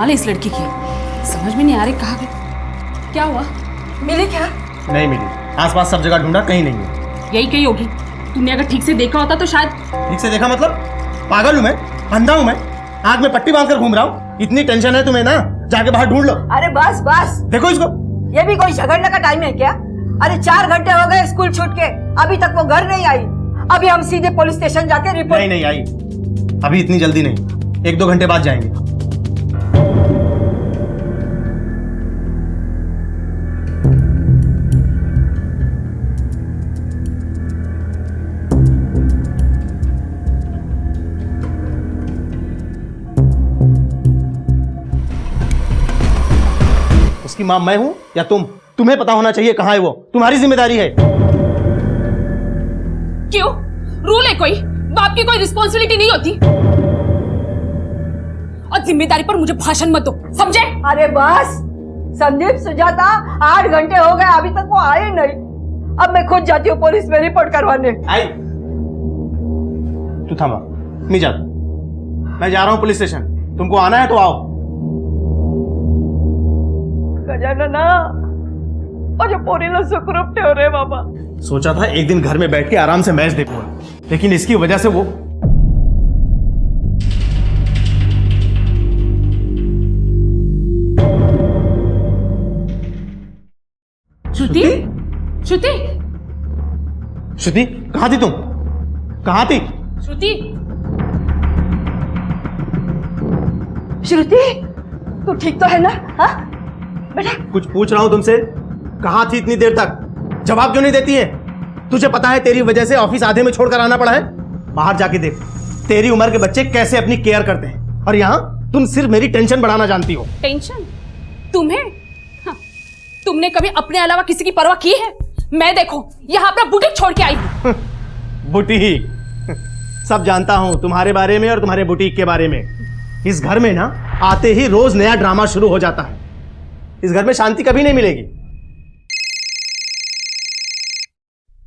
कमाल है इस लड़की की, समझ में नहीं आ रही कहाँ गई। क्या हुआ, मिली क्या? नहीं मिली, आसपास सब जगह ढूंढा, कहीं नहीं है। यही कहीं होगी, तुमने अगर ठीक से देखा होता तो शायद। ठीक से देखा मतलब? पागल हूँ मैं, अंधा हूँ मैं, आग में पट्टी बांध कर घूम रहा हूँ। इतनी टेंशन है तुम्हें ना, जाके बाहर ढूंढ लो। अरे बस बस, देखो इसको। ये भी कोई झगड़ने का टाइम है क्या? अरे 4 घंटे हो गए स्कूल छूट के, अभी तक वो घर नहीं आई। अभी हम सीधे पुलिस स्टेशन जाके रिपोर्ट। नहीं आई, अभी इतनी जल्दी नहीं, 1-2 घंटे बाद जाएंगे। उसकी मां मैं हूं या तुम? तुम्हें पता होना चाहिए कहां है वो, तुम्हारी जिम्मेदारी है। क्यों? रूल है कोई? बाप की कोई रिस्पॉन्सिबिलिटी नहीं होती? और जिम्मेदारी पर मुझे भाषण मत दो, समझे? अरे बस संदीप, सुजाता, 8 घंटे हो गए, अभी तक वो आए नहीं। अब मैं खुद जाती हूँ पुलिस में रिपोर्ट करवाने। आई, तू थमा, मैं जा, मैं जा रहा हूँ पुलिस स्टेशन, तुमको आना है तो आओ। गजानना, मुझे पूरी ना सुखरूप हो रहे बाबा। सोचा था एक दिन घर में बैठ के आराम से मैच देखूंगा, लेकिन इसकी वजह से वो। श्रुति, श्रुति, श्रुति, कहां थी तुम? कहां थी? श्रुति, श्रुति, तू ठीक तो है ना? हाँ बेटा, कुछ पूछ रहा हूं तुमसे, कहां थी इतनी देर तक? जवाब क्यों नहीं देती है? तुझे पता है तेरी वजह से ऑफिस आधे में छोड़कर आना पड़ा है। बाहर जाके देख, तेरी उम्र के बच्चे कैसे अपनी केयर करते हैं, और यहाँ तुम सिर्फ मेरी टेंशन बढ़ाना जानती हो। टेंशन? तुम्हें? हाँ, तुमने कभी अपने अलावा किसी की परवाह की है? मैं देखो यहाँ अपना बुटीक छोड़ के आई हूँ। बुटीक? सब जानता हूँ तुम्हारे बारे में और तुम्हारे बुटीक के बारे में। इस घर में ना आते ही रोज नया ड्रामा शुरू हो जाता है। इस घर में शांति कभी नहीं मिलेगी।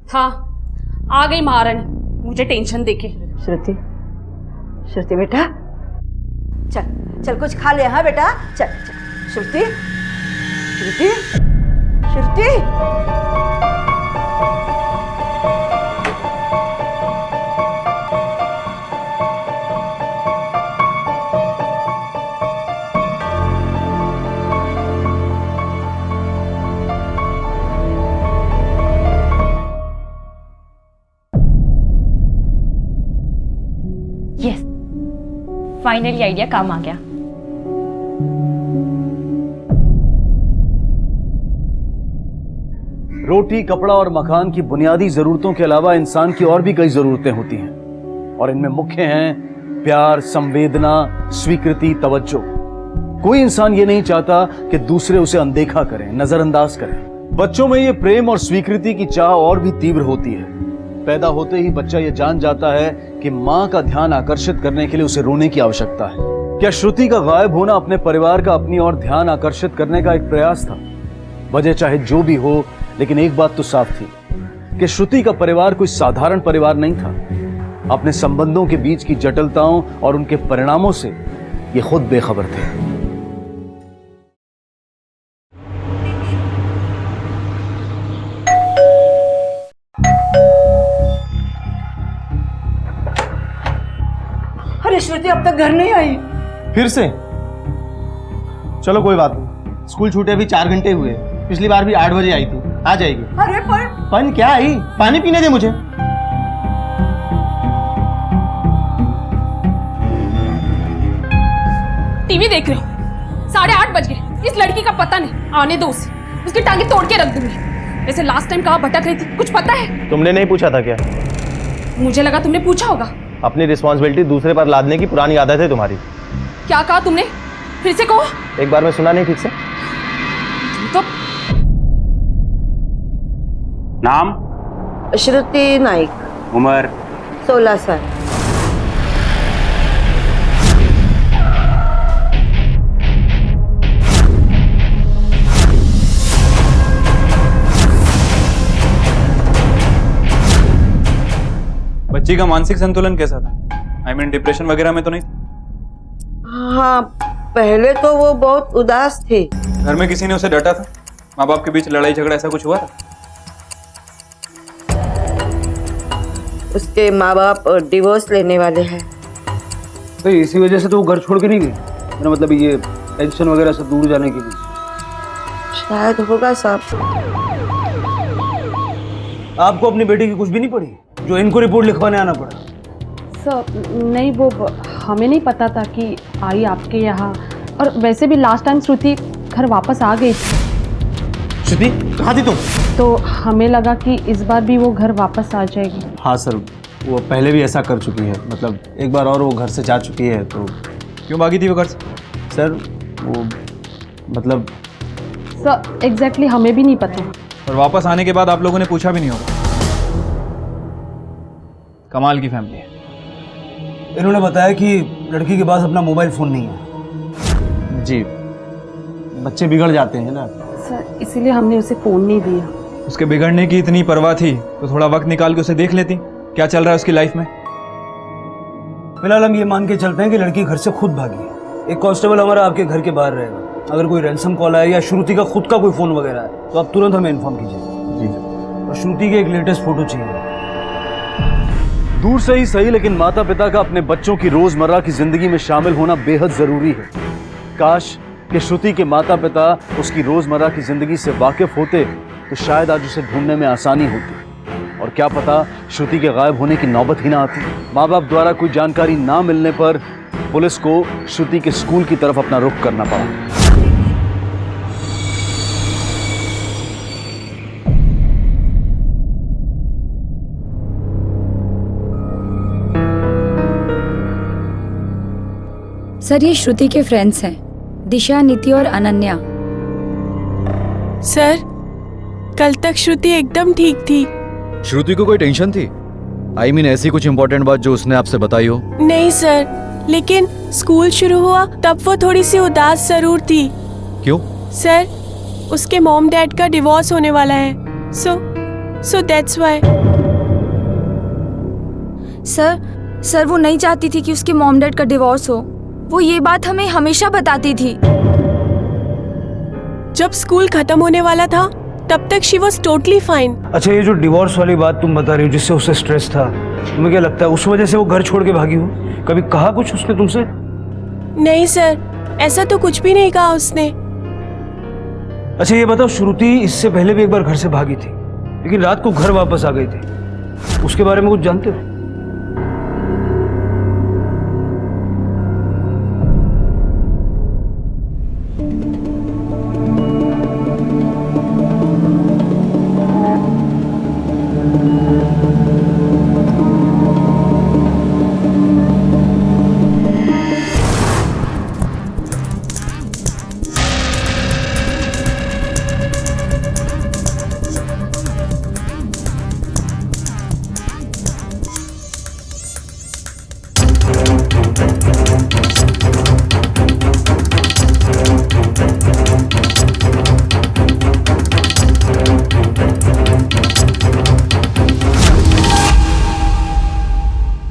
हाँ, आ गई महारानी मुझे टेंशन देके। श्रुति, श्रुति बेटा, चल चल कुछ खा ले। हाँ बेटा, चल चल। श्रुति, श्रुति, श्रुति, यस, फाइनली आइडिया काम आ गया। रोटी, कपड़ा और मकान की बुनियादी जरूरतों के अलावा इंसान की और भी कई जरूरतें होती हैं, और इनमें मुख्य हैं प्यार, संवेदना, स्वीकृति, तवज्जो। कोई इंसान ये नहीं चाहता कि दूसरे उसे अनदेखा करें, नजरअंदाज करें। बच्चों में ये प्रेम और स्वीकृति की चाह और भी तीव्र होती है। पैदा होते ही बच्चा ये जान जाता है कि माँ का ध्यान आकर्षित करने के लिए उसे रोने की आवश्यकता है। क्या श्रुति का गायब होना अपने परिवार का अपनी ओर ध्यान आकर्षित करने का एक प्रयास था? वजह चाहे जो भी हो, लेकिन एक बात तो साफ थी कि श्रुति का परिवार कोई साधारण परिवार नहीं था। अपने संबंधों के बीच की जटिलताओं और उनके परिणामों से ये खुद बेखबर थे। अरे श्रुति अब तक घर नहीं आई। फिर से? चलो कोई बात नहीं, स्कूल छूटे अभी 4 घंटे हुए, पिछली बार भी 8 बजे आई थी, आ जाएगी। अरे पन क्या आई? पानी पीने दे मुझे। टीवी देख रहे हो, 8:30 बज गए, इस लड़की का पता नहीं, आने दो उसे, उसकी टांगे तोड़ के रख दूंगी। वैसे लास्ट टाइम कहाँ भटक रही थी, कुछ पता है? तुमने नहीं पूछा था क्या? मुझे लगा तुमने पूछा होगा। अपनी रिस्पॉन्सिबिलिटी दूसरे पर लादने की पुरानी आदत है तुम्हारी। क्या कहा तुमने? फिर से कहो। एक बार में सुना नहीं ठीक से? तो नाम? श्रुति नाइक। उम्र? 16 साल। बच्ची का मानसिक संतुलन कैसा था? I mean, डिप्रेशन वगैरह में तो नहीं? हाँ, पहले तो वो बहुत उदास थी। घर में किसी ने उसे डांटा था? माँ बाप के बीच लड़ाई झगड़ा ऐसा कुछ हुआ था? उसके माँ बाप डिवोर्स लेने वाले हैं। तो इसी वजह से तो वो घर छोड़ के नहीं गई? मेरा मतलब ये टेंशन वगैरह से दूर जाने के लिए। शायद होगा साहब। आपको अपनी बेटी की कुछ भी नहीं पड़ी जो इनको रिपोर्ट लिखवाने आना पड़ा? सर नहीं, वो हमें नहीं पता था कि आई आपके यहाँ, और वैसे भी लास्ट टाइम श्रुति घर वापस आ गई थी, श्रुति कहाँ थी तुम? तो हमें लगा कि इस बार भी वो घर वापस आ जाएगी। हाँ सर, वो पहले भी ऐसा कर चुकी है, मतलब एक बार और वो घर से जा चुकी है। तो क्यों भागी थी वो घर से? सर वो मतलब सर एग्जैक्टली हमें भी नहीं पता। और वापस आने के बाद आप लोगों ने पूछा भी नहीं होगा। कमाल की फैमिली है। इन्होंने बताया कि लड़की के पास अपना मोबाइल फोन नहीं है। जी, बच्चे बिगड़ जाते हैं ना सर, इसीलिए हमने उसे फ़ोन नहीं दिया। उसके बिगड़ने की इतनी परवाह थी तो थोड़ा वक्त निकाल के उसे देख लेती क्या चल रहा है उसकी लाइफ में। फिलहाल हम ये मान के चलते हैं कि लड़की घर से खुद भागी है। एक कांस्टेबल हमारा आपके घर के बाहर रहेगा। अगर कोई रैंसम कॉल आए या श्रुति का खुद का कोई फोन वगैरह है तो आप तुरंत हमें इन्फॉर्म कीजिए। जी। और श्रुति के एक लेटेस्ट फोटो चाहिए। दूर से ही सही, लेकिन माता पिता का अपने बच्चों की रोजमर्रा की जिंदगी में शामिल होना बेहद जरूरी है। काश कि श्रुति के माता पिता उसकी रोजमर्रा की जिंदगी से वाकिफ होते तो शायद आज उसे ढूंढने में आसानी होती, और क्या पता श्रुति के गायब होने की नौबत ही ना आती। माँ बाप द्वारा कोई जानकारी ना मिलने पर पुलिस को श्रुति के स्कूल की तरफ अपना रुख करना पड़ा। सर, ये श्रुति के फ्रेंड्स हैं, दिशा, नीति और अनन्या। सर, कल तक श्रुति एकदम ठीक थी। श्रुति को कोई टेंशन थी? I mean, ऐसी कुछ इम्पोर्टेंट बात जो उसने आपसे बताई हो? नहीं सर, लेकिन स्कूल शुरू हुआ तब वो थोड़ी सी उदास जरूर थी। क्यों? सर, उसके मॉम डैड का डिवोर्स होने वाला है, सो दैट्स व्हाई। सर वो नहीं चाहती थी कि उसके मॉम डैड का डिवोर्स हो। वो ये बात हमें हमेशा बताती थी। जब स्कूल खत्म होने वाला था तब तक शी वॉज टोटली फाइन। अच्छा, ये जो डिवोर्स वाली बात तुम बता रही हो जिससे उसे स्ट्रेस था, तुम्हें क्या लगता है उस वजह से वो घर छोड़ के भागी हो? कभी कहा कुछ उसने तुमसे? नहीं सर, ऐसा तो कुछ भी नहीं कहा उसने। अच्छा ये बताओ, श्रुति इससे पहले भी एक बार घर से भागी थी लेकिन रात को घर वापस आ गई थी, उसके बारे में कुछ जानते हो?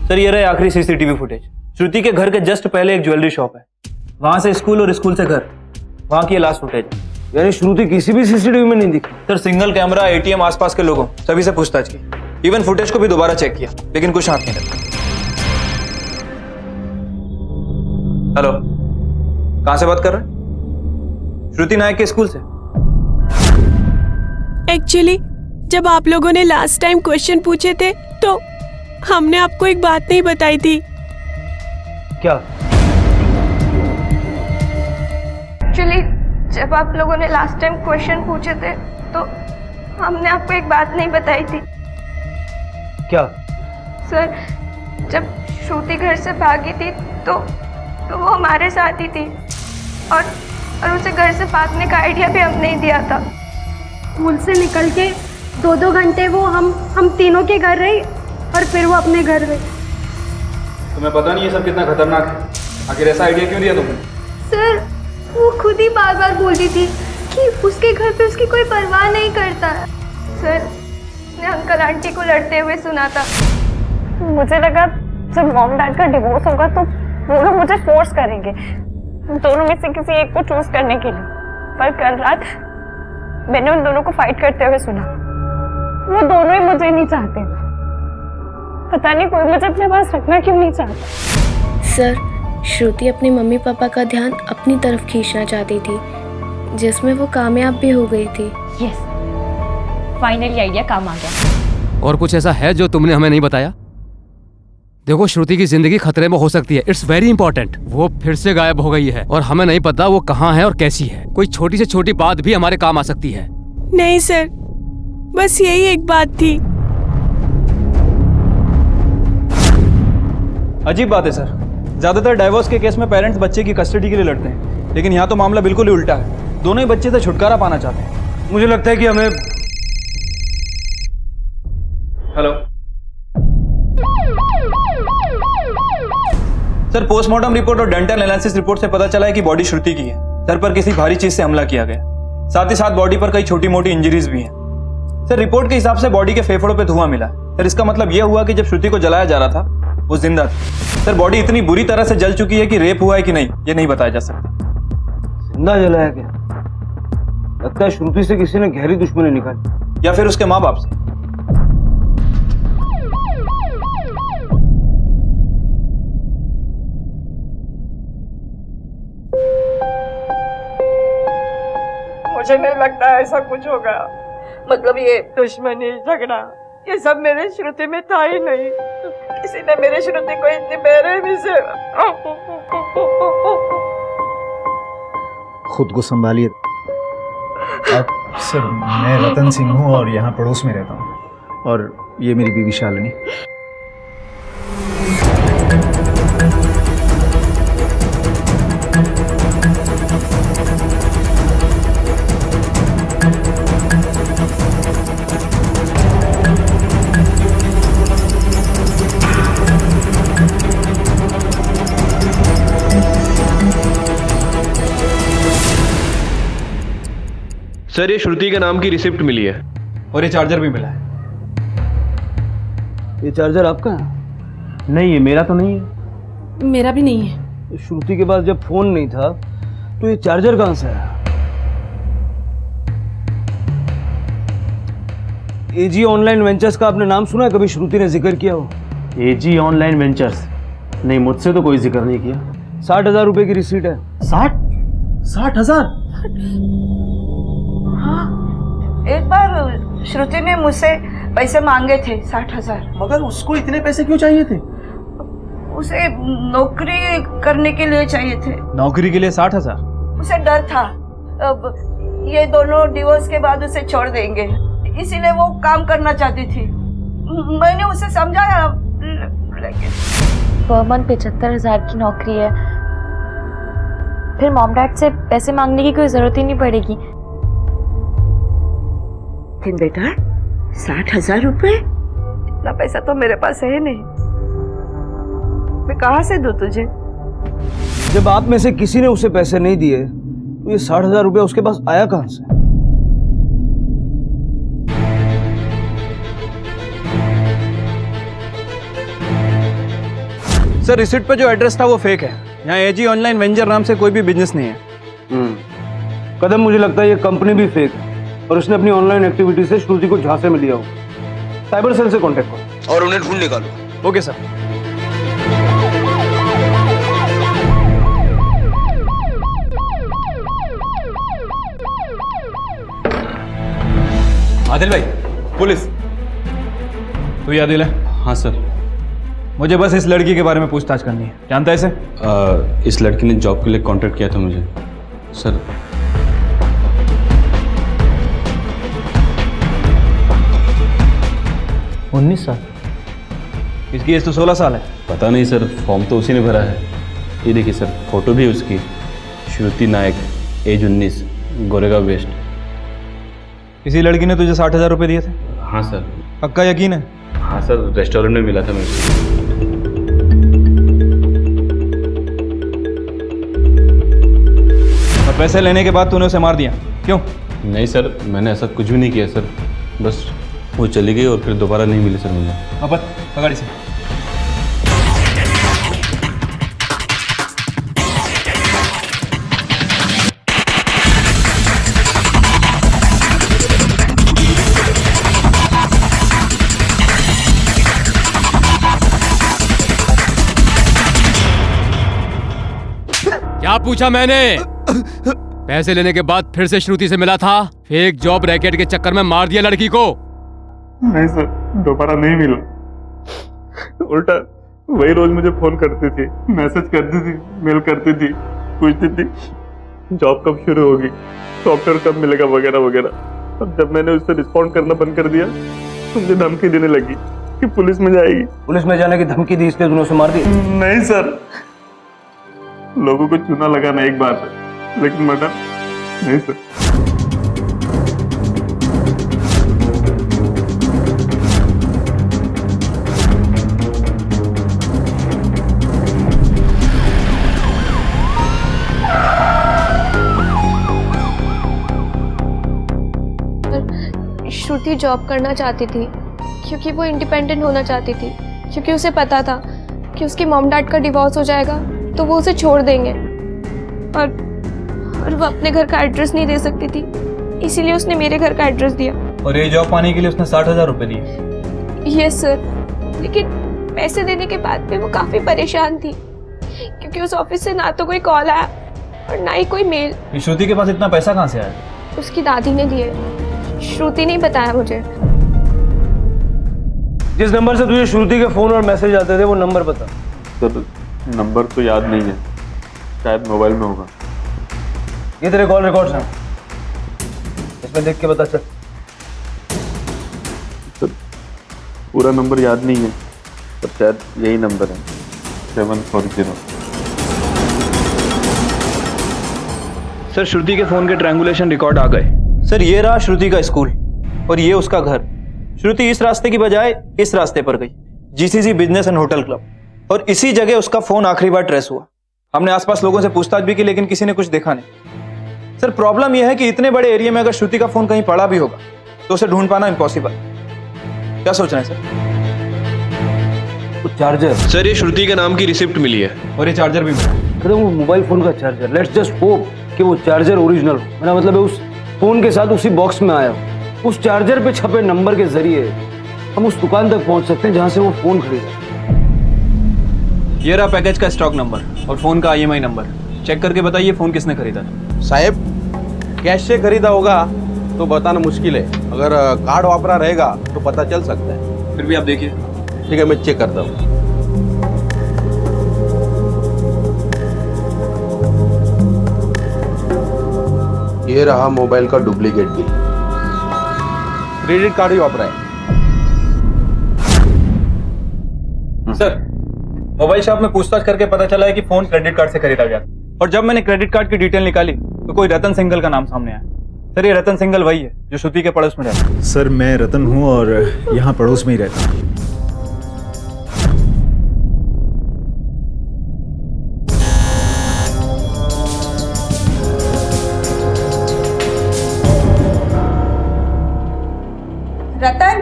सर, ये रहे आखिरी सीसीटीवी फुटेज। श्रुति के घर के जस्ट पहले एक ज्वेलरी शॉप है, वहां से स्कूल और स्कूल से घर, वहां की लास्ट फुटेज। यानी श्रुति किसी भी सीसीटीवी में नहीं दिखी? सर, सिंगल कैमरा, एटीएम, आसपास के लोगों सभी से पूछताछ की, इवन फुटेज को भी दोबारा चेक किया, लेकिन कुछ हाथ नहीं लगा। हेलो, कहां से बात कर रहे हैं? श्रुति नायक के स्कूल से। एक्चुअली जब आप लोगों ने लास्ट टाइम क्वेश्चन पूछे थे तो हमने आपको एक बात नहीं बताई थी। क्या? एक्चुअली जब आप लोगों ने लास्ट टाइम क्वेश्चन पूछे थे तो हमने आपको एक बात नहीं बताई थी। क्या? सर, जब श्रुति घर से भागी थी तो वो हमारे साथ ही थी, और उसे घर से भागने का आइडिया भी हमने ही दिया था। स्कूल से निकल के 2-2 घंटे वो हम तीनों के घर रही और फिर वो अपने घर गई। तुम्हें पता नहीं ये सब कितना खतरनाक है? आखिर ऐसा आइडिया क्यों दिया तुमने? सर, वो खुद ही बार बार बोलती थी कि उसके घर पे उसकी कोई परवाह नहीं करता है। सर, ने अंकल आंटी को लड़ते हुए सुना था। मुझे लगा जब मॉम डैड का डिवोर्स होगा तो वो लोग मुझे फोर्स करेंगे, दोनों में से किसी एक को चूज करने के लिए, पर कल रात मैंने उन दोनों को फाइट करते हुए सुना। वो दोनों ही मुझे नहीं चाहते। पता नहीं कोई मुझे अपने पास रखना क्यों नहीं चाहता। सर, श्रुति अपने मम्मी पापा का ध्यान अपनी तरफ खींचना चाहती थी, जिसमें वो कामयाब भी हो गई थी। यस, फाइनली आइडिया काम आ गया। और कुछ ऐसा है जो तुमने हमें नहीं बताया? देखो, श्रुति की जिंदगी खतरे में हो सकती है। It's very important. वो फिर से गायब हो गई है और हमें नहीं पता वो कहाँ है और कैसी है। कोई छोटी से छोटी बात भी हमारे काम आ सकती है। नहीं सर, बस यही एक बात थी। अजीब बात है सर, ज्यादातर डाइवोर्स के केस में पेरेंट्स बच्चे की कस्टडी के लिए लड़ते हैं, लेकिन यहाँ तो मामला बिल्कुल ही उल्टा है। दोनों ही बच्चे से छुटकारा पाना चाहते हैं। मुझे लगता है कि हमें हेलो सर, पोस्टमार्टम रिपोर्ट और डेंटल एनालिसिस रिपोर्ट से पता चला है कि बॉडी श्रुति की है। सर पर किसी भारी चीज से हमला किया गया, साथ ही साथ बॉडी पर कई छोटी मोटी इंजरीज भी हैं। सर रिपोर्ट के हिसाब से बॉडी के फेफड़ों पे धुआं मिला। सर इसका मतलब यह हुआ कि जब श्रुति को जलाया जा रहा था वो जिंदा थी। सर बॉडी इतनी बुरी तरह से जल चुकी है कि रेप हुआ है कि नहीं ये नहीं बताया जा सकता। जिंदा जलाया गया? लगता है श्रुति से किसी ने गहरी दुश्मनी निकाली, या फिर उसके माँ बाप से। मुझे नहीं लगता ऐसा कुछ होगा। मतलब ये दुश्मनी झगड़ा ये सब मेरे श्रुति में था ही नहीं। किसी ने मेरी श्रुति को इतनी बेरहमी से। खुद को संभालिए। आप सर, मैं रतन सिंह हूँ और यहाँ पड़ोस में रहता हूँ, और ये मेरी बीवी शालिनी। सर ये श्रुति के नाम की रिसिप्ट मिली है और ये चार्जर भी मिला है। ये चार्जर आपका है? नहीं, ये मेरा तो नहीं है। मेरा भी नहीं है। श्रुति के पास जब फोन नहीं था तो ये चार्जर कहां से आया? एजी ऑनलाइन वेंचर्स का आपने नाम सुना है? कभी श्रुति ने जिक्र किया हो? एजी ऑनलाइन वेंचर्स? नहीं, मुझसे तो कोई जिक्र नहीं किया। 60,000 रुपए की रिसीट है। 60,000? एक बार श्रुति ने मुझसे पैसे मांगे थे 60,000। मगर उसको इतने पैसे क्यों चाहिए थे? उसे नौकरी करने के लिए चाहिए थे। नौकरी के लिए 60,000? उसे डर था अब ये दोनों डिवोर्स के बाद उसे छोड़ देंगे, इसीलिए वो काम करना चाहती थी। मैंने उसे समझाया, लेकिन पर मंथ 75,000 की नौकरी है, फिर मॉम डैड से पैसे मांगने की कोई जरूरत ही नहीं पड़ेगी। लेकिन बेटा 60,000 रुपए, इतना पैसा तो मेरे पास है नहीं। मैं कहाँ से दूं तुझे? जब आप में से किसी ने उसे पैसे नहीं दिए तो ये 60,000 रुपए उसके पास आया कहां से? सर रिसिप्ट पे जो एड्रेस था वो फेक है। यहाँ एजी ऑनलाइन वेंचर नाम से कोई भी बिजनेस नहीं है। कदम, मुझे लगता है ये कंपनी भी फेक है और उसने अपनी ऑनलाइन एक्टिविटी से श्रुति को झांसे में लिया हो। साइबर सेल से कांटेक्ट करो और उन्हें ढूंढ निकालो। Okay sir. आदिल भाई, पुलिस। तू ही आदिल है? हाँ सर। मुझे बस इस लड़की के बारे में पूछताछ करनी है। जानता है इसे? इस लड़की ने जॉब के लिए कांटेक्ट किया था मुझे सर। 19 साल? इसकी एज तो 16 साल है। पता नहीं सर, फॉर्म तो उसी ने भरा है। ये देखिए सर, फोटो भी उसकी। श्रुति नायक, एज 19, गोरेगांव वेस्ट। किसी लड़की ने तुझे 60,000 रुपए दिए थे? हाँ सर। पक्का यकीन है? हाँ सर, रेस्टोरेंट में मिला था मुझे। और पैसे लेने के बाद तूने उसे मार दिया, क्यों? नहीं सर, मैंने ऐसा कुछ भी नहीं किया सर। बस वो चली गई और फिर दोबारा नहीं मिली सर मुझे। वापस पकड़ इसे। क्या पूछा मैंने? पैसे लेने के बाद फिर से श्रुति से मिला था? फेक जॉब रैकेट के चक्कर में मार दिया लड़की को? नहीं सर, दोबारा नहीं मिला। उल्टा वही रोज मुझे फोन करती थी, मैसेज करती थी, मेल करती थी, पूछती थी जॉब कब शुरू होगी, सॉफ्टवेयर कब मिलेगा, वगैरह वगैरह। अब जब मैंने उससे रिस्पॉन्ड करना बंद कर दिया तो मुझे धमकी देने लगी कि पुलिस में जाएगी। पुलिस में जाने की धमकी दी, इसलिए तूने उसे मार दी? नहीं सर, लोगों को चूना लगाना एक बात है, लेकिन मर्डर नहीं सर। श्रुति जॉब करना चाहती थी क्योंकि वो इंडिपेंडेंट होना चाहती थी, क्योंकि उसे पता था कि उसके मॉम डैड का डिवोर्स हो जाएगा तो वो उसे छोड़ देंगे, और वो अपने घर का एड्रेस नहीं दे सकती थी, इसीलिए उसने मेरे घर का एड्रेस दिया। और ये जॉब पाने के लिए उसने 60,000 रुपए दिए? यस सर, लेकिन पैसे देने के बाद भी वो काफ़ी परेशान थी क्योंकि उस ऑफिस से ना तो कोई कॉल आया और ना ही कोई मेल। श्रुति के पास इतना पैसा कहाँ से आया? उसकी दादी ने दिए, श्रुति ने बताया मुझे। जिस नंबर से तुझे श्रुति के फोन और मैसेज आते थे वो नंबर बता। सर नंबर तो याद नहीं है, शायद मोबाइल में होगा। ये तेरे कॉल रिकॉर्ड्स हैं, इसमें देख के बता चल। सर पूरा नंबर याद नहीं है, पर शायद यही नंबर है, 740। सर श्रुति के फोन के ट्रायंगुलेशन रिकॉर्ड आ गए। सर ये रहा श्रुति का स्कूल और ये उसका घर। श्रुति इस रास्ते की बजाय इस रास्ते पर गई, GCC business and hotel club, और इसी जगह उसका फोन आखिरी बार ट्रेस हुआ। हमने आसपास लोगों से पूछताछ भी की, लेकिन किसी ने कुछ देखा नहीं। सर प्रॉब्लम यह है कि इतने बड़े एरिया में अगर श्रुति का फोन कहीं पड़ा भी होगा तो उसे ढूंढ पाना इम्पॉसिबल। क्या सोच रहे हैं सर? चार्जर सर ये श्रुति के नाम की रिसिप्ट मिली है, और ये चार्जर भी मिला। वो मोबाइल फोन का चार्जर। लेट्स जस्ट होप कि वो चार्जर ओरिजिनल हो। मेरा मतलब है उस फोन के साथ उसी बॉक्स में आया हो। उस चार्जर पे छपे नंबर के जरिए हम उस दुकान तक पहुंच सकते हैं जहां से वो फोन खरीदा। ये रहा पैकेज का स्टॉक नंबर और फोन का IMI नंबर। चेक करके बताइए फोन किसने खरीदा था। साहब कैश से खरीदा होगा तो बताना मुश्किल है, अगर कार्ड वापरा रहेगा तो पता चल सकता है। फिर भी आप देखिए। ठीक है, मैं चेक करता हूँ। ये रहा मोबाइल का डुप्लीकेट बिल, क्रेडिट कार्ड ही वापरा है। सर मोबाइल शॉप में पूछताछ करके पता चला है कि फोन क्रेडिट कार्ड से खरीदा गया, और जब मैंने क्रेडिट कार्ड की डिटेल निकाली तो कोई रतन सिंघल का नाम सामने आया। सर ये रतन सिंघल वही है जो श्रुति के पड़ोस में रहता है। सर मैं रतन हूँ और यहाँ पड़ोस में ही रहता हूँ। रतन,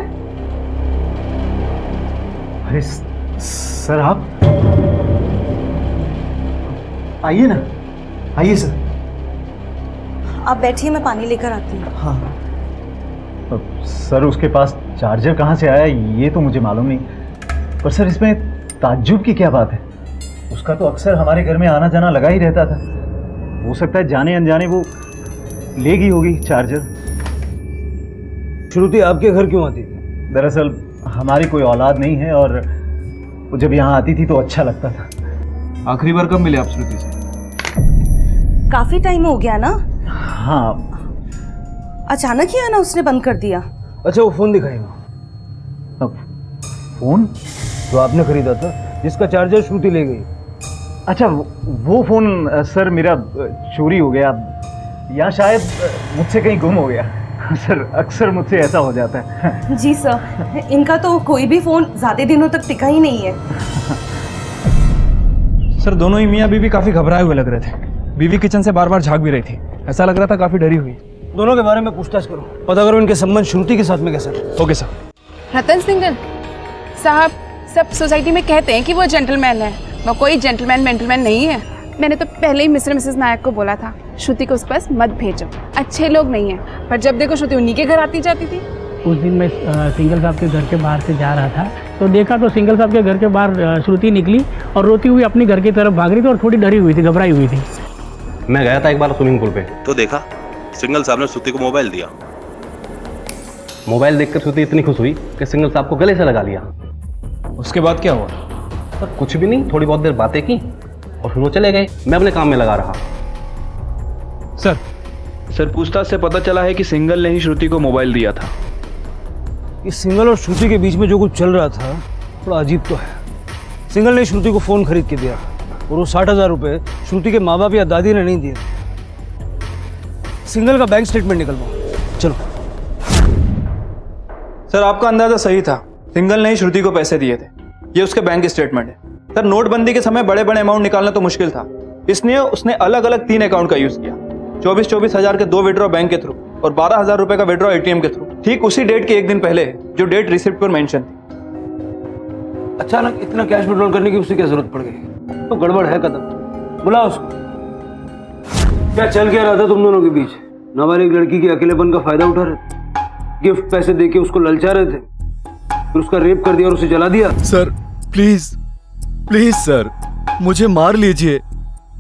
अरे सर आप आइए ना, आइए सर। आप बैठिए, मैं पानी लेकर आती हूँ। हाँ सर, उसके पास चार्जर कहाँ से आया ये तो मुझे मालूम नहीं, पर सर इसमें ताज्जुब की क्या बात है? उसका तो अक्सर हमारे घर में आना जाना लगा ही रहता था। हो सकता है जाने अनजाने वो ले गई होगी चार्जर। श्रुति आपके घर क्यों आती थी? दरअसल हमारी कोई औलाद नहीं है और वो जब यहाँ आती थी तो अच्छा लगता था। आखिरी बार कब मिले आप श्रुति से? काफी टाइम हो गया ना? हाँ। अचानक ही आना उसने बंद कर दिया। अच्छा वो फोन दिखाई फोन जो आपने खरीदा था, जिसका चार्जर श्रुति ले गई। अच्छा वो फोन सर मेरा चोरी हो गया, या शायद मुझसे कहीं गुम हो गया। सर अक्सर मुझसे ऐसा हो जाता है। जी सर, इनका तो कोई भी फोन ज्यादा दिनों तक टिका ही नहीं है। सर दोनों ही मियाँ बीवी काफी घबराए हुए लग रहे थे। बीवी किचन से बार बार झांक भी रही थी, ऐसा लग रहा था काफी डरी हुई। दोनों के बारे में पूछताछ करो, पता करो इनके संबंध श्रुति के साथ में कैसे। Okay sir. रतन सिंघल साहब, सब सोसाइटी में कहते हैं कि वो जेंटलमैन है, वो कोई जेंटलमैन नहीं है। मैंने तो पहले ही मिस्टर मिसेस नायक को बोला था श्रुति को उस पास मत भेजो, अच्छे लोग नहीं हैं। पर जब देखो श्रुति उन्हीं के घर आती जाती थी। उस दिन मैं सिंघल साहब के घर के बाहर से जा रहा था तो देखा तो सिंघल साहब के घर के बाहर श्रुति निकली और रोती हुई अपनी घर की तरफ भाग रही थी और थोड़ी डरी हुई थी, घबराई हुई थी। मैं गया था एक बार स्विमिंग पूल पे, तो देखा सिंगल साहब ने श्रुति को मोबाइल दिया। मोबाइल देखकर श्रुति इतनी खुश हुई कि सिंगल साहब को गले से लगा लिया। उसके बाद क्या हुआ? सर कुछ भी नहीं, थोड़ी बहुत देर बातें की और फिर वो चले गए। मैं अपने काम में लगा रहा। सर पूछताछ से पता चला है कि सिंगल ने ही श्रुति को मोबाइल दिया था। इस सिंगल और श्रुति के बीच में जो कुछ चल रहा था थोड़ा अजीब तो है। सिंगल ने श्रुति को फोन खरीद के दिया और वो 60,000 रुपए श्रुति के माँ बाप या दादी ने नहीं दिए। सिंगल का बैंक स्टेटमेंट निकलवाओ, चलो। सर आपका अंदाजा सही था, सिंगल ने ही श्रुति को पैसे दिए थे। ये उसके बैंक स्टेटमेंट है। सर नोटबंदी के समय बड़े बड़े अमाउंट निकालना तो मुश्किल था, इसलिए उसने अलग अलग 3 अकाउंट का यूज किया। 24 हजार के 2 विड्रॉ बैंक के थ्रू और 12,000 रुपए का विड्रॉ एटीएम के थ्रू, ठीक उसी डेट के 1 दिन पहले जो डेट रिसिप्ट पर मेंशन थी। अचानक इतना कैश विड्रॉल करने की उसे क्या जरूरत पड़ गई? तो गड़बड़ है कदम, बुलाओ उसको। क्या चल क्या रहा था तुम दोनों के बीच? नाबालिग लड़की के अकेलेपन का फायदा उठा रहे थे, गिफ्ट पैसे देके उसको ललचा रहे थे, फिर उसका रेप कर दिया और उसे जला दिया। सर प्लीज प्लीज सर, मुझे मार लीजिए,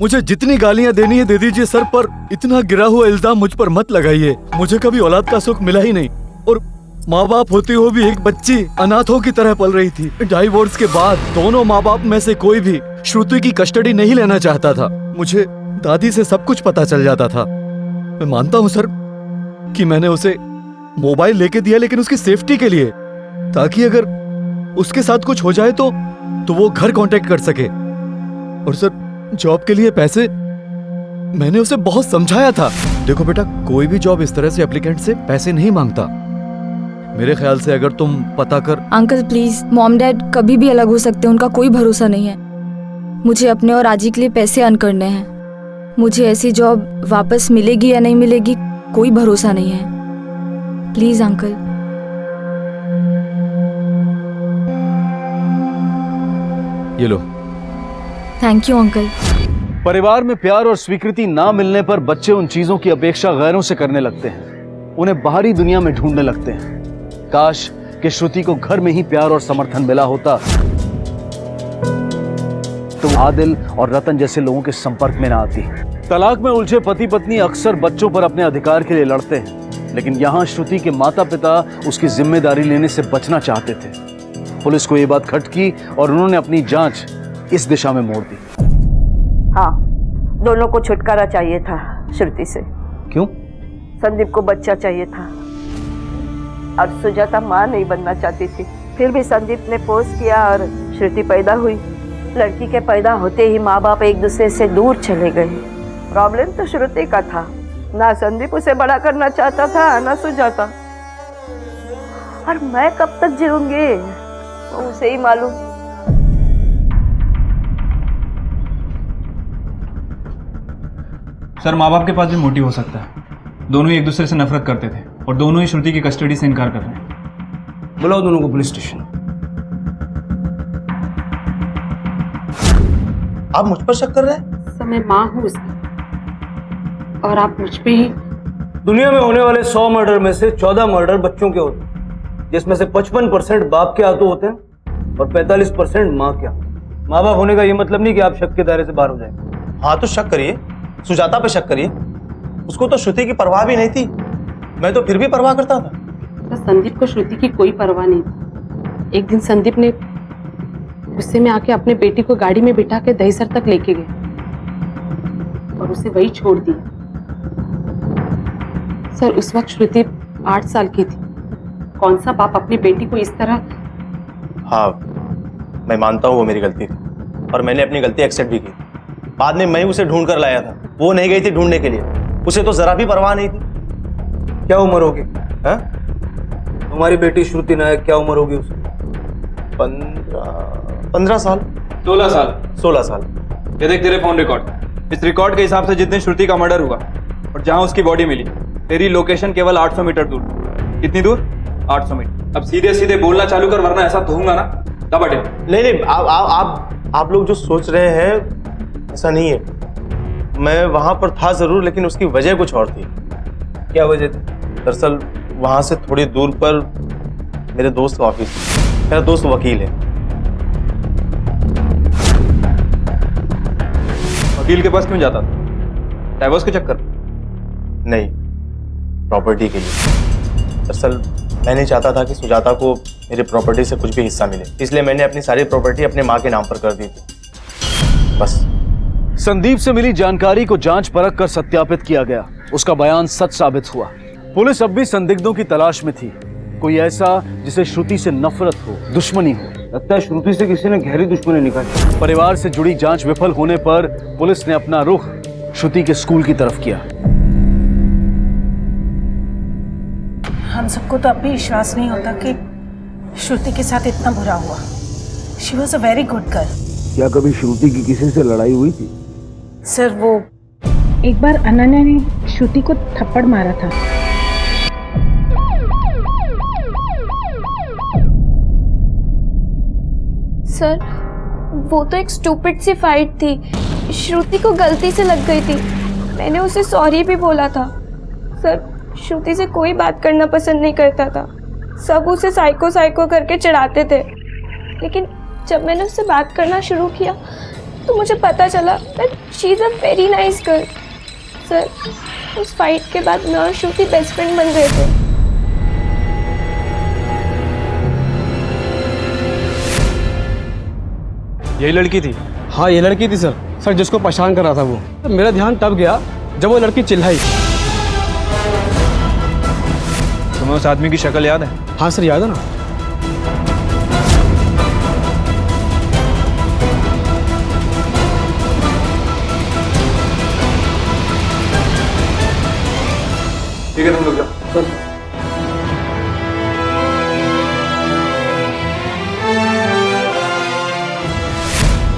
मुझे जितनी गालियां देनी है दे दीजिए सर, पर इतना गिरा हुआ इल्जाम मुझ पर मत लगाइए। मुझे कभी औलाद का सुख मिला ही नहीं और माँ बाप होते हुए भी एक बच्ची अनाथों की तरह पल रही थी। डाइवोर्स के बाद दोनों माँ बाप में से कोई भी श्रुति की कस्टडी नहीं लेना चाहता था। मुझे दादी से सब कुछ पता चल जाता था। मैं मानता हूँ सर कि मैंने उसे मोबाइल लेके दिया, लेकिन उसकी सेफ्टी के लिए, ताकि अगर उसके साथ कुछ हो जाए तो वो घर कांटेक्ट कर सके। और सर जॉब के लिए पैसे मैंने उसे बहुत समझाया था। देखो बेटा, कोई भी जॉब इस तरह से एप्लीकेंट से पैसे नहीं मांगता। मेरे ख्याल से अगर तुम पता कर। अंकल प्लीज, मॉम डैड कभी भी अलग हो सकते हैं, उनका कोई भरोसा नहीं है। मुझे अपने और आजी के लिए पैसे अर्न करने हैं। मुझे ऐसी जॉब वापस मिलेगी या नहीं मिलेगी कोई भरोसा नहीं है। Please uncle. ये लो। Thank you uncle. परिवार में प्यार और स्वीकृति ना मिलने पर बच्चे उन चीजों की अपेक्षा गैरों से करने लगते हैं, उन्हें बाहरी दुनिया में ढूंढने लगते हैं। काश कि श्रुति को घर में ही प्यार और समर्थन मिला होता तो आदिल और रतन जैसे लोगों के संपर्क में ना आती। तलाक में उलझे पति पत्नी अक्सर बच्चों पर अपने अधिकार के लिए लड़ते हैं, लेकिन यहाँ श्रुति के माता पिता उसकी जिम्मेदारी लेने से बचना चाहते थे। पुलिस को ये बात खटकी और उन्होंने अपनी जांच इस दिशा में मोड़ दी। हाँ, दोनों को छुटकारा चाहिए था श्रुति से। क्यों? संदीप को बच्चा चाहिए था और सुजाता माँ नहीं बनना चाहती थी। फिर भी संदीप ने फोर्स किया और श्रुति पैदा हुई। लड़की के पैदा होते ही माँ बाप एक दूसरे से दूर चले गए। प्रॉब्लम तो श्रुति का था, ना संदीप उसे बड़ा करना चाहता था ना सुजाता। और मैं कब तक जीऊंगी उसे ही मालूम। सर माँ बाप के पास भी मोटिव हो सकता है। दोनों ही एक दूसरे से नफरत करते थे और दोनों ही श्रुति की कस्टडी से इनकार कर रहे हैं। बुलाओ दोनों को पुलिस स्टेशन। आप मुझ पर शक कर रहे हैं? सर मैं माँ हूँ उसकी और आप मुझ पे ही। दुनिया में होने वाले 100 मर्डर में से 14 मर्डर बच्चों के होते हैं, जिसमें से 55% बाप के हाथों होते हैं और 45% माँ के। माँ बाप होने का ये मतलब नहीं कि आप शक के दायरे से बाहर हो जाएंगे। हाँ तो शक करिए, सुजाता पे शक करिए। उसको तो श्रुति की परवाह भी नहीं थी, मैं तो फिर भी परवाह करता था। तो संदीप को श्रुति की कोई परवाह नहीं थी। एक दिन संदीप ने गुस्से में आके अपने बेटी को गाड़ी में बिठा के दहीसर तक लेके गए और उसे वही छोड़ दिया। सर उस वक्त श्रुति 8 साल की थी। कौन सा बाप अपनी बेटी को इस तरह। हाँ मैं मानता हूँ वो मेरी गलती थी और मैंने अपनी गलती एक्सेप्ट भी की। बाद में मैं उसे ढूंढ कर लाया था, वो नहीं गई थी ढूंढने के लिए। उसे तो जरा भी परवाह नहीं थी। क्या उम्र होगी तुम्हारी बेटी श्रुति नायक? क्या उम्र होगी उसकी? 15 साल 16 साल। ये देख तेरे फोन रिकॉर्ड। इस रिकॉर्ड के हिसाब से जितने श्रुति का मर्डर हुआ और जहां उसकी बॉडी मिली, तेरी लोकेशन केवल 800 मीटर दूर। कितनी दूर? 800 मीटर। अब सीधे सीधे बोलना चालू कर, वरना ऐसा तो होगा ना। दबड़े। नहीं आप लोग जो सोच रहे हैं ऐसा नहीं है। मैं वहां पर था जरूर, लेकिन उसकी वजह कुछ और थी। क्या वजह थी? दरअसल वहां से थोड़ी दूर पर मेरे दोस्त का ऑफिस। मेरा दोस्त वकील है। वकील के पास क्यों जाता था? डाइवोर्स के चक्कर? नहीं, प्रॉपर्टी के लिए। दरअसल मैं नहीं चाहता था कि सुजाता को मेरी प्रॉपर्टी से कुछ भी हिस्सा मिले, इसलिए मैंने अपनी सारी प्रॉपर्टी अपने माँ के नाम पर कर दी थी, बस। संदीप से मिली जानकारी को जांच परख कर सत्यापित किया गया। उसका बयान सच साबित हुआ। पुलिस अब भी संदिग्धों की तलाश में थी, कोई ऐसा जिसे श्रुति से नफरत हो, दुश्मनी हो। लगता है श्रुति से किसी ने गहरी दुश्मनी निकाली। परिवार से जुड़ी जांच विफल होने पर पुलिस ने अपना रुख श्रुति के स्कूल की तरफ किया। हम सबको तो अब भी विश्वास नहीं होता कि श्रुति के साथ इतना बुरा हुआ। She was a very good girl. क्या कभी श्रुति की किसी से लड़ाई हुई थी? सर, वो एक बार अनन्या ने श्रुति को थप्पड़ मारा था। सर, वो तो एक स्टूपिड सी फाइट थी। श्रुति को गलती से लग गई थी। मैंने उसे सॉरी भी बोला था। सर, श्रुति से कोई बात करना पसंद नहीं करता था। सब उसे साइको साइको करके चिढ़ाते थे। लेकिन जब मैंने उससे बात करना शुरू किया तो मुझे पता चला that she is a very nice girl. Sir, उस फाइट के बाद मैं और श्रुति बेस्ट फ्रेंड बन गए थे। यही लड़की थी? हाँ, ये लड़की थी सर। सर, जिसको परेशान कर रहा था वो। मेरा ध्यान तब गया जब वो लड़की चिल्लाई। तुम्हें उस आदमी की शक्ल याद है? हाँ सर, याद है ना। ठीक है, तुम लोग जाओ।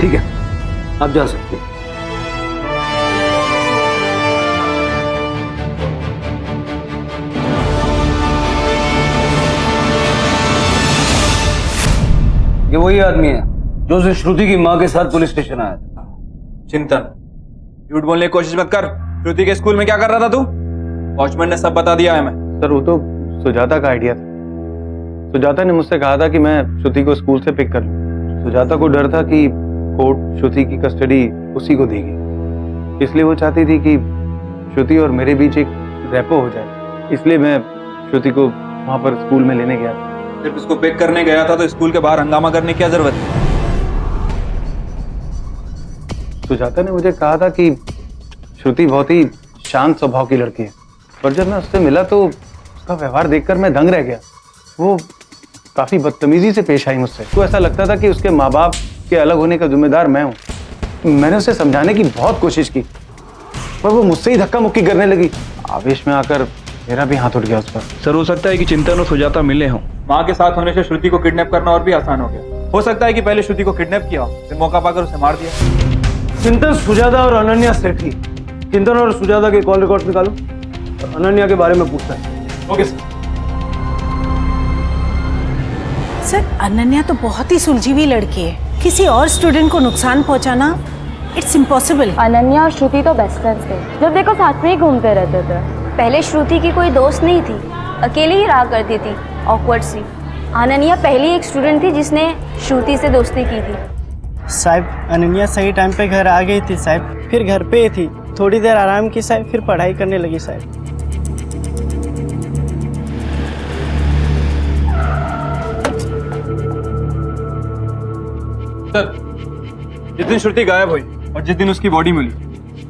ठीक है, आप जा सकते हैं। ये वही आदमी है जो उस श्रुति की माँ के साथ पुलिस स्टेशन आया था। चिंतन, झूठ बोलने की कोशिश मत कर। श्रुति के स्कूल में क्या कर रहा था तू? वॉचमैन ने सब बता दिया है। मैं सर, वो तो सुजाता का आइडिया था। सुजाता ने मुझसे कहा था कि मैं श्रुति को स्कूल से पिक कर लूं। सुजाता को डर था कि कोर्ट श्रुति की कस्टडी उसी को देगी, इसलिए वो चाहती थी कि श्रुति और मेरे बीच एक रेपो हो जाए। इसलिए मैं श्रुति को वहां पर स्कूल में लेने गया था। सिर्फ उसको पिक करने गया था तो स्कूल के बाहर हंगामा करने की क्या जरूरत है? सुजाता ने मुझे कहा था कि श्रुति बहुत ही शांत स्वभाव की लड़की है, पर जब मैं उससे मिला तो उसका व्यवहार देखकर मैं दंग रह गया। वो काफी बदतमीजी से पेश आई मुझसे। तो ऐसा लगता था कि उसके माँ बाप के अलग होने का जिम्मेदार मैं हूँ। मैंने उसे समझाने की बहुत कोशिश की, पर वो मुझसे ही धक्का मुक्की करने लगी। आवेश में आकर मेरा भी हाथ उठ गया उस पर। सर, हो सकता है कि चिंतन और सुजाता मिले हों। माँ के साथ होने से श्रुति को किडनैप करना और भी आसान हो गया। हो सकता है कि पहले श्रुति को किडनैप किया, फिर मौका पाकर उसे मार दिया। चिंतन, सुजाता और अनन्या सेठ थी। चिंतन और सुजाता के कॉल रिकॉर्ड निकालो और अनन्या के बारे में पूछता है। Okay sir. सर, अनन्या तो बहुत ही सुलझी हुई लड़की है। किसी और स्टूडेंट को नुकसान पहुंचाना इट्स इम्पॉसिबल। अनन्या और श्रुति तो बेस्ट फ्रेंड्स थे, जब देखो साथ में ही घूमते रहते थे। पहले श्रुति की कोई दोस्त नहीं थी, अकेली ही रहा करती थी, ऑकवर्ड सी। अनन्या पहली एक स्टूडेंट थी जिसने श्रुति से दोस्ती की थी। साहब, अनन्या सही टाइम पे घर आ गई थी साहब, फिर घर पे ही थी। थोड़ी देर आराम की साहब, फिर पढ़ाई करने लगी साहब। सर, जिस दिन श्रुति गायब हुई और जिस दिन उसकी बॉडी मिली,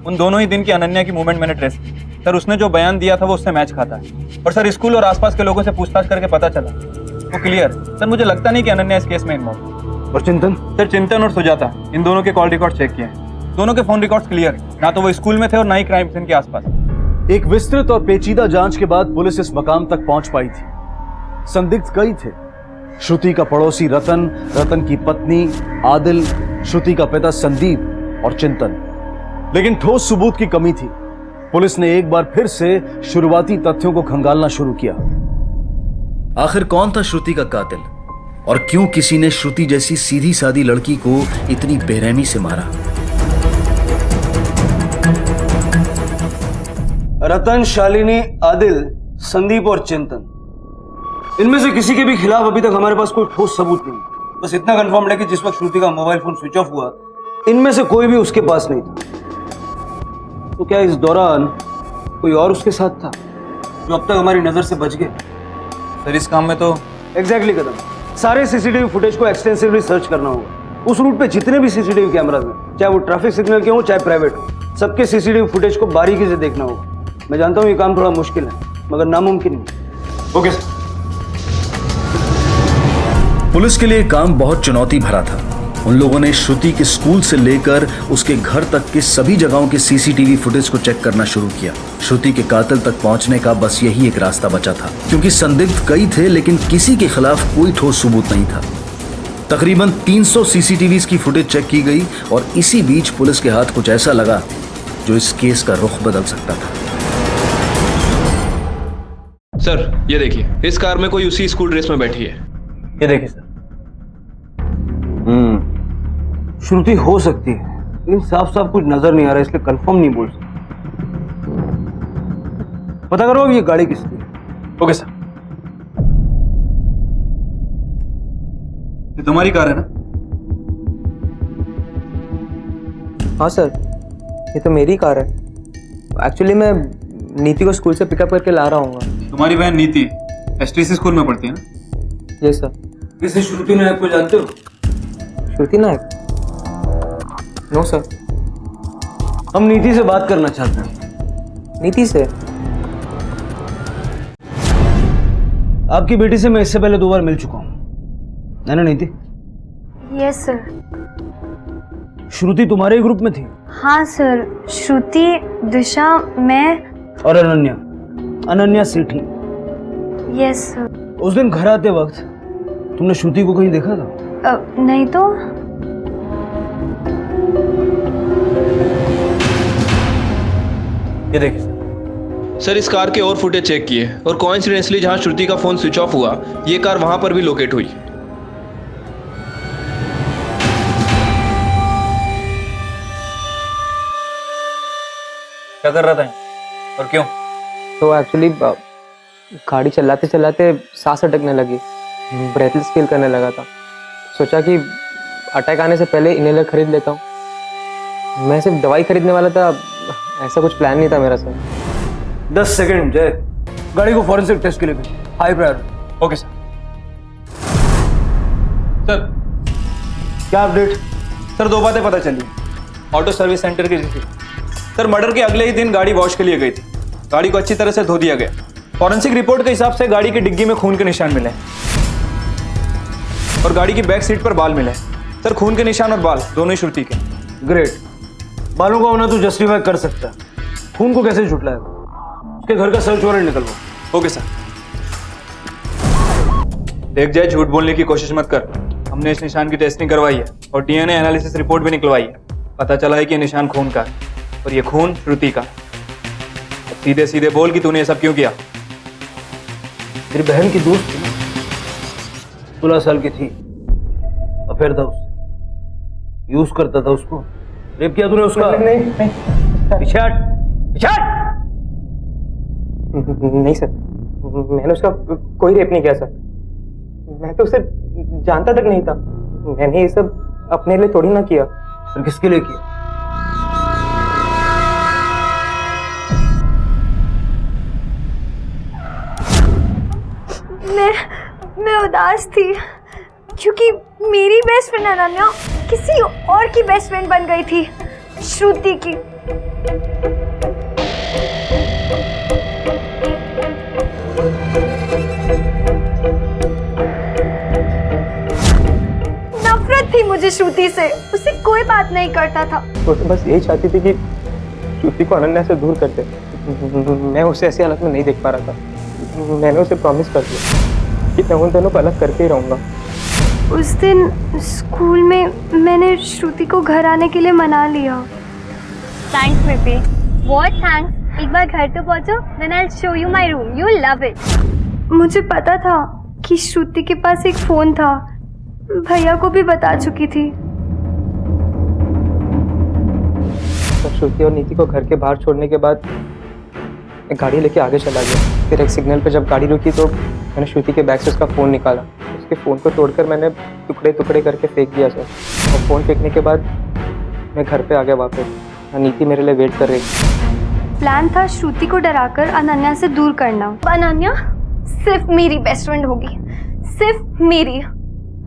उन दोनों ही दिन की अनन्या की मूवमेंट मैंने ट्रेस की। सर, उसने जो बयान दिया था वो उससे मैच खाता है। और सर, स्कूल और आसपास के लोगों से पूछताछ करके पता चला वो क्लियर। सर, मुझे लगता नहीं कि अनन्या इस केस में इन्वॉल्व। और चिंतन? सर, चिंतन और सुजाता, इन दोनों के कॉल रिकॉर्ड चेक किए हैं। दोनों के फोन रिकॉर्ड्स क्लियर है। ना तो वो स्कूल में थे और ना ही क्राइम सीन के आसपास। एक विस्तृत और पेचीदा जांच के बाद पुलिस इस मकाम तक पहुंच पाई थी। संदिग्ध कई थे। श्रुति का पड़ोसी रतन, रतन की पत्नी आदिल, श्रुति का पिता संदीप और चिंतन। लेकिन ठोस सबूत की कमी थी। पुलिस ने एक बार फिर से शुरुआती तथ्यों को खंगालना शुरू किया। आखिर कौन था श्रुति का कातिल और क्यों किसी ने श्रुति जैसी सीधी सादी लड़की को इतनी बेरहमी से मारा? रतन, शालिनी, आदिल, संदीप और चिंतन, इनमें से किसी के भी खिलाफ अभी तक हमारे पास कोई ठोस सबूत नहीं। बस इतना कंफर्म है कि जिस वक्त श्रुति का मोबाइल फोन स्विच ऑफ हुआ, इनमें से कोई भी उसके पास नहीं था। तो क्या इस दौरान कोई और उसके साथ था जो अब तक हमारी नजर से बच गए? सर इस काम में तो एग्जैक्टली कदम, सारे सीसीटीवी फुटेज को एक्सटेंसिवली सर्च करना होगा। उस रूट पे जितने भी सीसीटीवी कैमराज हैं, चाहे वो ट्रैफिक सिग्नल के हों चाहे प्राइवेट हो, सबके सीसीटीवी फुटेज को बारीकी से देखना होगा। मैं जानता हूँ ये काम थोड़ा मुश्किल है मगर नामुमकिन नहीं। Okay sir. पुलिस के लिए काम बहुत चुनौती भरा था। उन लोगों ने श्रुति के स्कूल से लेकर उसके घर तक के सभी जगहों के सीसीटीवी फुटेज को चेक करना शुरू किया। श्रुति के कातिल तक पहुंचने का बस यही एक रास्ता बचा था, क्योंकि संदिग्ध कई थे लेकिन किसी के खिलाफ कोई ठोस सबूत नहीं था। तकरीबन 300 सीसीटीवी की फुटेज चेक की गई और इसी बीच पुलिस के हाथ कुछ ऐसा लगा जो इस केस का रुख बदल सकता था। सर ये देखिए, इस कार में कोई उसी स्कूल ड्रेस में बैठी है। ये देखिए सर, श्रुति हो सकती है लेकिन साफ साफ कुछ नजर नहीं आ रहा, इसलिए कंफर्म नहीं बोल सकते। पता करो अब ये गाड़ी किसकी है। Okay sir. ये तुम्हारी कार है ना? हाँ सर, ये तो मेरी कार है। एक्चुअली मैं नीति को स्कूल से पिकअप करके ला रहा हूँ। तुम्हारी बहन नीति एसटीसी स्कूल में पढ़ती है ना? Yes sir. किसी श्रुति नायक को जानते हो? श्रुति नायक? No sir. हम नीति से बात करना चाहते हैं। नीति से? आपकी बेटी से मैं इससे पहले 2 बार मिल चुका हूं, है ना नीति? Yes sir. श्रुति तुम्हारे ग्रुप में थी? हाँ सर, श्रुति, दिशा, मैं और अनन्या सेठी। Yes sir. उस दिन घर आते वक्त तुमने श्रुति को कहीं देखा था? नहीं तो। ये देखिए सर, इस कार के और फुटेज चेक किए और कोइंसिडेंटली जहां श्रुति का फोन स्विच ऑफ हुआ, ये कार वहां पर भी लोकेट हुई। क्या कर रहा था और क्यों? तो एक्चुअली गाड़ी चलाते चलाते सांस अटकने लगी, ब्रेथलेस फील करने लगा था। सोचा कि अटैक आने से पहले इनहेलर खरीद लेता हूँ। मैं सिर्फ दवाई खरीदने वाला था, ऐसा कुछ प्लान नहीं था मेरा सर। 10 सेकंड जय, गाड़ी को फॉरेंसिक टेस्ट के लिए भेज, high priority. Okay sir. Sir क्या अपडेट? सर 2 बातें पता चली। ऑटो सर्विस सेंटर की रिसीट। सर मर्डर के अगले ही दिन गाड़ी वॉश के लिए गई थी। गाड़ी को अच्छी तरह से धो दिया गया। फॉरेंसिक रिपोर्ट के हिसाब से गाड़ी की डिग्गी में खून के निशान मिले और गाड़ी की बैक सीट पर बाल मिले। सर खून के निशान और बाल दोनों ही श्रुति के। ग्रेट। बालों का होना तो जस्टिफाई कर सकता है, खून को कैसे झुटलाएगा? उसके घर का सर्च वारंट निकलवा। Okay sir. देख जाए, झूठ बोलने की कोशिश मत कर। हमने इस निशान की टेस्टिंग करवाई है और डीएनए एनालिसिस रिपोर्ट भी निकलवाई है। पता चला है कि निशान खून का है और ये खून श्रुति का। सीधे सीधे बोल कि तूने ये सब क्यों किया? तेरी बहन की दोस्त थी, 16 साल की थी, अफेयर था उससे, यूज करता था उसको। रेप किया तूने उसका? नहीं। पीछे हट, पीछे हट। नहीं सर, मैंने उसका कोई रेप नहीं किया सर। मैं तो उसे जानता तक नहीं था। मैंने ये सब अपने लिए थोड़ी ना किया। फिर किसके लिए किया? मैं उदास थी क्योंकि मेरी बेस्ट फ्रेंड अनन्या किसी और की बेस्ट फ्रेंड बन गई थी, श्रुति की। नफरत थी मुझे श्रुति से, उससे कोई बात नहीं करता था। वो तो बस यही चाहती थी कि श्रुति को अनन्या से दूर कर दे। मैं उसे ऐसी हालत में नहीं देख पा रहा था। मैंने उसे प्रॉमिस कर दिया कि मैं उन दोनों को अलग करके ही रहूंगा। उस दिन स्कूल में मैंने श्रुति को घर आने के लिए मना लिया। Thanks baby. What thanks? एक बार घर तो पहुंचो, then I will show you my room, you will love it. मुझे पता था कि श्रुति के पास एक फोन था, भैया को भी बता चुकी थी। तो श्रुति और नीति को घर के बाहर छोड़ने के बाद एक गाड़ी लेके आगे चला गया। फिर एक सिग्नल पे जब गाड़ी रुकी तो मैंने श्रुति के बैग से उसका फ़ोन निकाला। उसके फ़ोन को तोड़कर मैंने टुकड़े टुकड़े करके फेंक दिया सर। और फ़ोन फेंकने के बाद मैं घर पे आ गया वापस। नीति मेरे लिए वेट कर रही थी। प्लान था श्रुति को डराकर अनन्या से दूर करना। अनन्या सिर्फ मेरी बेस्ट फ्रेंड होगी, सिर्फ मेरी,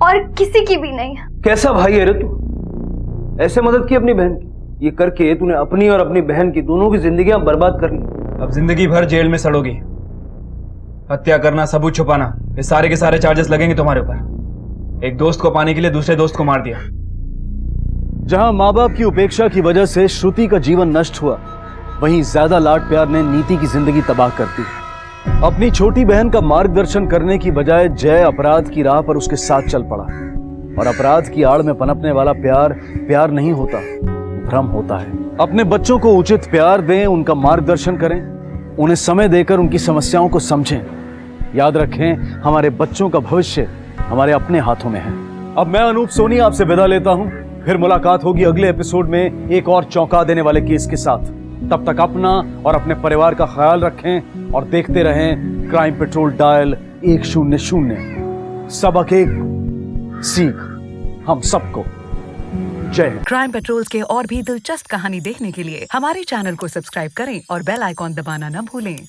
और किसी की भी नहीं। कैसा भाई है रे तू? ऐसे मदद की अपनी बहन की? ये करके तूने अपनी और अपनी बहन की दोनों की जिंदगियां बर्बाद कर ली। अब जिंदगी भर जेल में सड़ोगी। हत्या करना, सबूत छुपाना, ये सारे के सारे चार्जेस लगेंगे तुम्हारे ऊपर। एक दोस्त को पाने के लिए दूसरे दोस्त को मार दिया। जहां माँ बाप की उपेक्षा की वजह से श्रुति का जीवन नष्ट हुआ, वहीं ज्यादा लाड प्यार ने नीति की जिंदगी तबाह कर दी। अपनी छोटी बहन का मार्गदर्शन करने की बजाय जय अपराध की राह पर उसके साथ चल पड़ा। और अपराध की आड़ में पनपने वाला प्यार प्यार नहीं होता, भ्रम होता है। अपने बच्चों को उचित प्यार दें, उनका मार्गदर्शन करें, उन्हें समय देकर उनकी समस्याओं को समझें। याद रखें, हमारे बच्चों का भविष्य हमारे अपने हाथों में है। अब मैं अनूप सोनी आपसे विदा लेता हूं। फिर मुलाकात होगी अगले एपिसोड में एक और चौंका देने वाले केस के साथ। तब तक अपना और अपने परिवार का ख्याल रखें और देखते रहें क्राइम पेट्रोल डायल 100। सबक एक सीख हम सबको। जय हिंद। क्राइम पेट्रोल के और भी दिलचस्प कहानी देखने के लिए हमारे चैनल को सब्सक्राइब करें और बेल आइकॉन दबाना न भूलें।